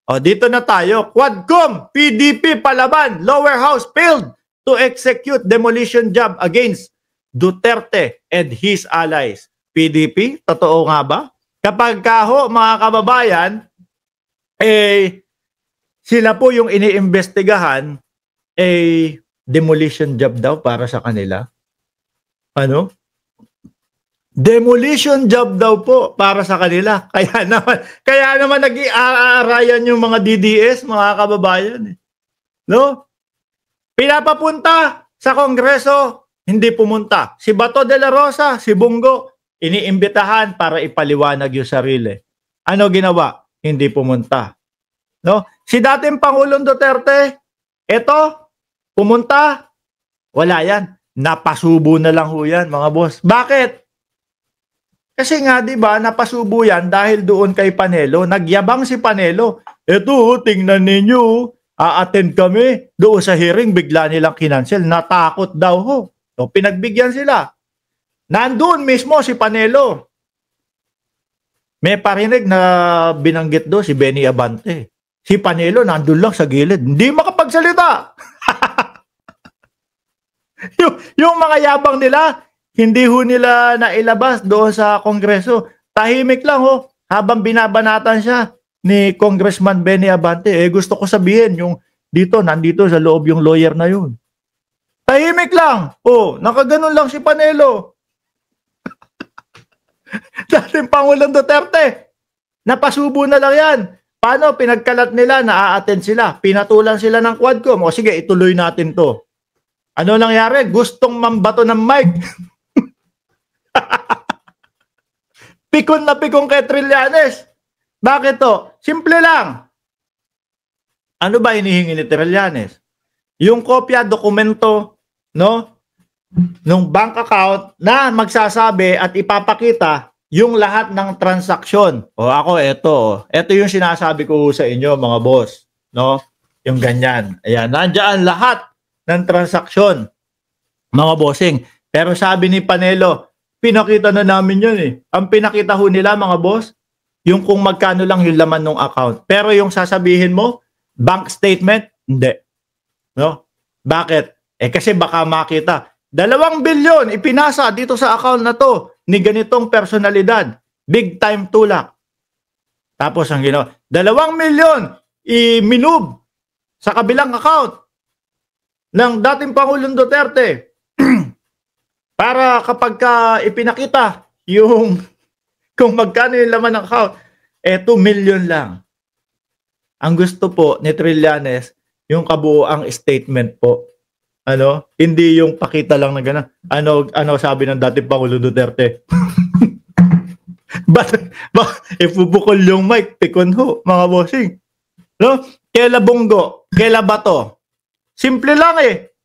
O, dito na tayo. Quadcom, PDP palaban, lower house failed to execute demolition job against Duterte and his allies. PDP, totoo nga ba? Kapag kaho, mga kababayan, sila po yung iniimbestigahan, demolition job daw para sa kanila. Ano? Demolition job daw po para sa kanila. Kaya naman nag-aarayan yung mga DDS, mga kababayan. No? Pinapapunta sa Kongreso, hindi pumunta. Si Bato de la Rosa, si Bungo, iniimbitahan para ipaliwanag yung sarili. Ano ginawa? Hindi pumunta. No? Si dating Pangulong Duterte, eto, pumunta, wala yan. Napasubo na lang ho yan, mga boss. Bakit? Kasi nga, di ba, napasubo yan dahil doon kay Panelo. Nagyabang si Panelo. Eto, tingnan ninyo, a-attend kami. Doon sa hearing, bigla nilang kinansel. Natakot daw ho. So, pinagbigyan sila. Nandun mismo si Panelo. May parinig na binanggit doon si Benny Abante. Si Panelo nandun lang sa gilid. Hindi makapagsalita. yung mga yabang nila, hindi ho nila nailabas doon sa Kongreso. Tahimik lang ho. Habang binabanatan siya ni Congressman Benny Abante, gusto ko sabihin, yung nandito sa loob yung lawyer na yun. Tahimik lang. Nakaganon lang si Panelo. Dating Pangulong Duterte. Napasubo na lang yan. Paano? Pinagkalat nila, na-a-attend sila. Pinatulan sila ng Quadcom. O sige, ituloy natin to. Ano nangyari? Gustong mambato ng mic. Pikon na pikon kay Trillanes. Bakit to? Simple lang. Ano ba hinihingi ni Trillanes? Yung kopya, dokumento, no? Nung bank account na magsasabi at ipapakita yung lahat ng transaksyon. Ako, ito yung sinasabi ko sa inyo, mga boss, no? Yung ganyan. Ayan, nandiyan lahat ng transaksyon, mga bossing. Pero sabi ni Panelo, pinakita na namin yun eh. Ang pinakita ho nila, mga boss, yung kung magkano lang yung laman ng account. Pero yung sasabihin mo, bank statement, hindi. No? Bakit? Kasi baka makita. 2 bilyon ipinasa dito sa account na to ni ganitong personalidad. Big time tulak. Tapos ang ginawa, 2 milyon i-minove sa kabilang account ng dating Pangulong Duterte para kapag ipinakita yung kung magkano yung laman ng account, 2 million lang. Ang gusto po ni Trillanes, yung kabuoang statement po. Hindi yung pakita lang na gano'n. Ano sabi ng dating Pangulong Duterte? Ipubukol yung mic, pikon ho, mga bossing. No? Kaila Bungo, kaila Bato. Simple lang eh.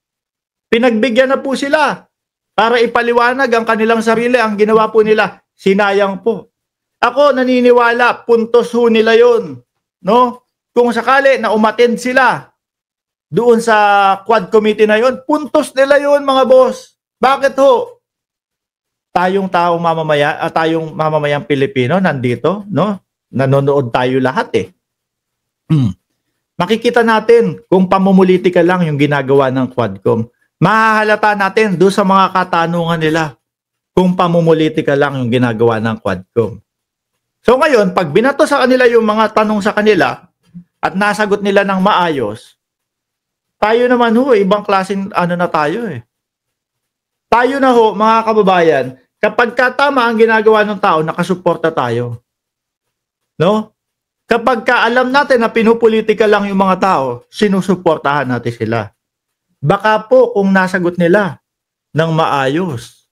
Pinagbigyan na po sila para ipaliwanag ang kanilang sarili. Ang ginawa po nila, sinayang po. Ako naniniwala, puntos ho nila yun. No? Kung sakali na umattend sila doon sa Quad Committee na yon, puntos nila yon, mga boss. Bakit ho? Tayong mamamayang Pilipino nandito, no? Nanonood tayo lahat eh. Makikita natin kung pamumulitika lang yung ginagawa ng Quadcom. Mahahalata natin doon sa mga katanungan nila kung pamumulitika lang yung ginagawa ng Quadcom. So ngayon, pag binato sa kanila yung mga tanong sa kanila at nasagot nila ng maayos, tayo naman ho, ibang klaseng na tayo eh. Tayo na ho, mga kababayan, kapag tama ang ginagawa ng tao, nakasuporta tayo. No? Kapag alam natin na pinupolitika lang yung mga tao, sinusuportahan natin sila. Baka po kung nasagot nila ng maayos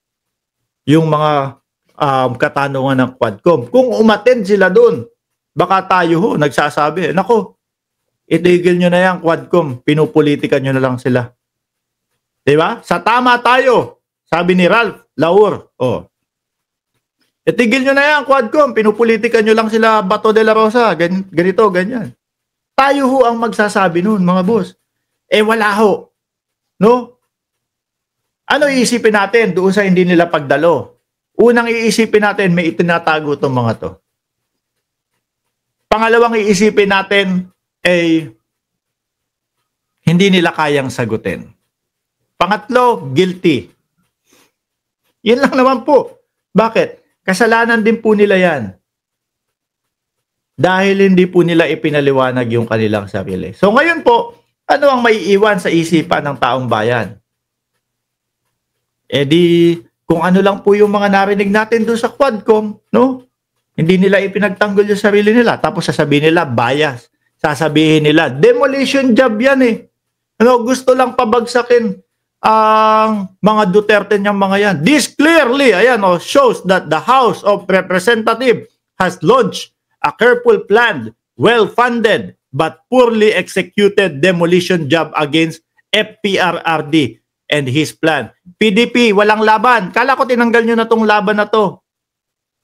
yung mga katanungan ng Quadcom, kung umattend sila doon, baka tayo ho, nagsasabi, nako, itigil nyo na yan, Quadcom. Pinupolitika nyo na lang sila. Diba? Sa tama tayo. Sabi ni Ralph Laur. Itigil nyo na yan, Quadcom. Pinupolitika nyo lang sila, Bato de la Rosa. Ganito, ganyan. Tayo ho ang magsasabi nun, mga boss. Wala ho. No? Ano iisipin natin doon sa hindi nila pagdalo? Unang iisipin natin, may itinatago itong mga to. Pangalawang iisipin natin, eh hindi nila kayang sagutin. Pangatlo, guilty. Yan lang naman po. Bakit? Kasalanan din po nila yan. Dahil hindi po nila ipinaliwanag yung kanilang sarili. So ngayon po, ano ang maiiwan sa isipan ng taong bayan? Eh di, kung ano lang po yung mga narinig natin doon sa Quadcom, no? Hindi nila ipinagtanggol yung sarili nila. Tapos sasabihin nila, bias. Sasabihin nila, demolition job yan eh. Ano, gusto lang pabagsakin ang mga Duterte niyang mga yan. This clearly, ayan, shows that the House of Representatives has launched a careful planned, well-funded, but poorly executed demolition job against FPRRD and his plan. PDP, walang laban. Kala ko tinanggal nyo na tong laban na to.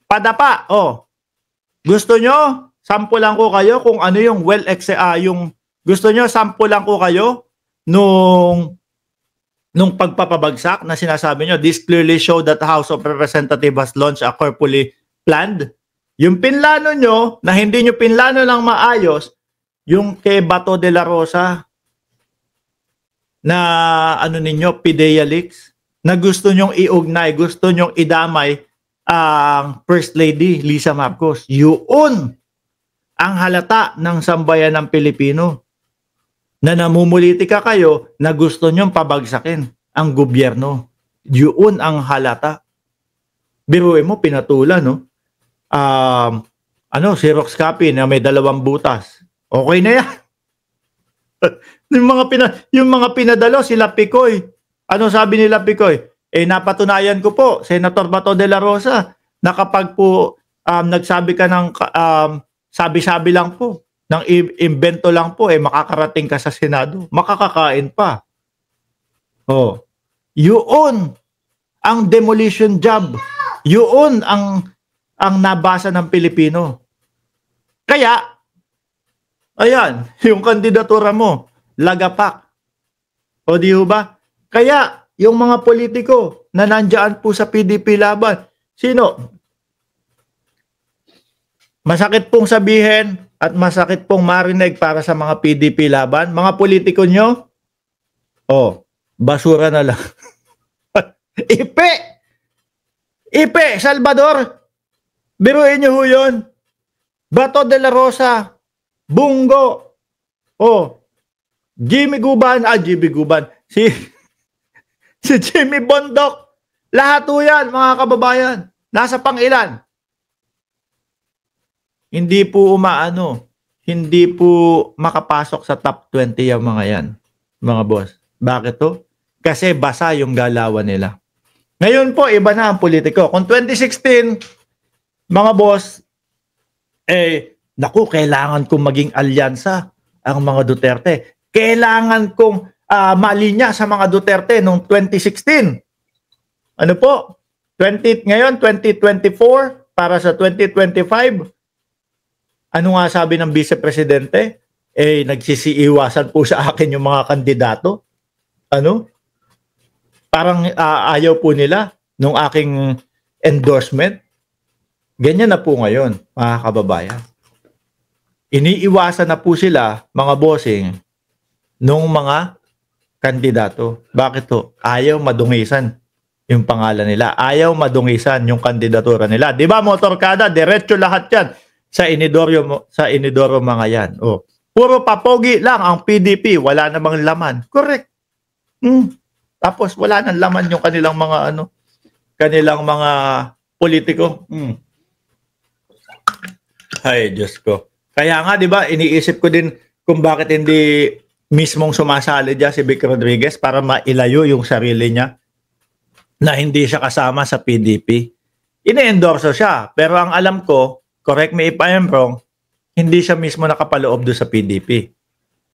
Padapa, Gusto nyo, sampulan ko kayo kung ano yung gusto nyo, sampulan ko kayo nung pagpapabagsak na sinasabi nyo. This clearly show that the House of Representatives has launched a carefully planned. Yung pinlano nyo, na hindi nyo pinlano lang maayos, yung kay Bato de la Rosa, na Pidea Leaks, na gusto nyong iugnay, gusto nyong idamay ang First Lady Lisa Marcos. Yun ang halata ng sambayan ng Pilipino, na namumulitika kayo na gusto nyong pabagsakin ang gobyerno. Yun ang halata. Biruin mo, pinatulan, no? Xerox copy na may 2 butas. Okay na yan. yung mga pinadalo, sila Picoy. Ano sabi nila Picoy? Napatunayan ko po, Senator Bato de la Rosa, na kapag po nagsabi ka ng sabi-sabi lang po, ng invento lang po, makakarating ka sa Senado. Makakakain pa. Yun ang demolition job. Yun ang nabasa ng Pilipino. Kaya, ayan, yung kandidatura mo, lagapak. O di ba? Kaya, yung mga politiko na nandiyan po sa PDP laban, sino? Masakit pong sabihin at masakit pong marinig para sa mga PDP laban. Mga politiko nyo, basura na lang. Ipe, Salvador, biruin nyo ho yun. Bato de la Rosa, Bungo, Jimmy Guban, si Jimmy Bondok, lahat ho yan, mga kababayan, nasa pang-ilan. Hindi po hindi po makapasok sa top 20 yung mga yan, mga boss. Bakit to? Kasi basa yung galawan nila. Ngayon po, iba na ang politiko. Kung 2016, mga boss, kailangan kong maging alyansa ang mga Duterte. Kailangan kong malinya sa mga Duterte noong 2016. Ano po? Ngayon, 2024, para sa 2025, ano nga sabi ng Vice Presidente? Nagsisiiwasan po sa akin yung mga kandidato. Parang ayaw po nila nung aking endorsement. Ganyan na po ngayon, mga kababayan. Iniiwasan na po sila, mga bossing, nung mga kandidato. Bakit to? Ayaw madungisan yung pangalan nila. Ayaw madungisan yung kandidatura nila. Di ba, motorkada? Diretso lahat yan sa inidoro mga yan. Puro papogi lang ang PDP. Wala namang laman. Correct. Tapos wala nang laman yung kanilang mga kanilang mga politiko. Ay, Diyos ko. Kaya nga, di ba, iniisip ko din kung bakit hindi mismong sumasali dyan si Vic Rodriguez para mailayo yung sarili niya na hindi siya kasama sa PDP. Ini-endorso siya. Pero ang alam ko, correct me if I am wrong, hindi siya mismo nakapaloob doon sa PDP.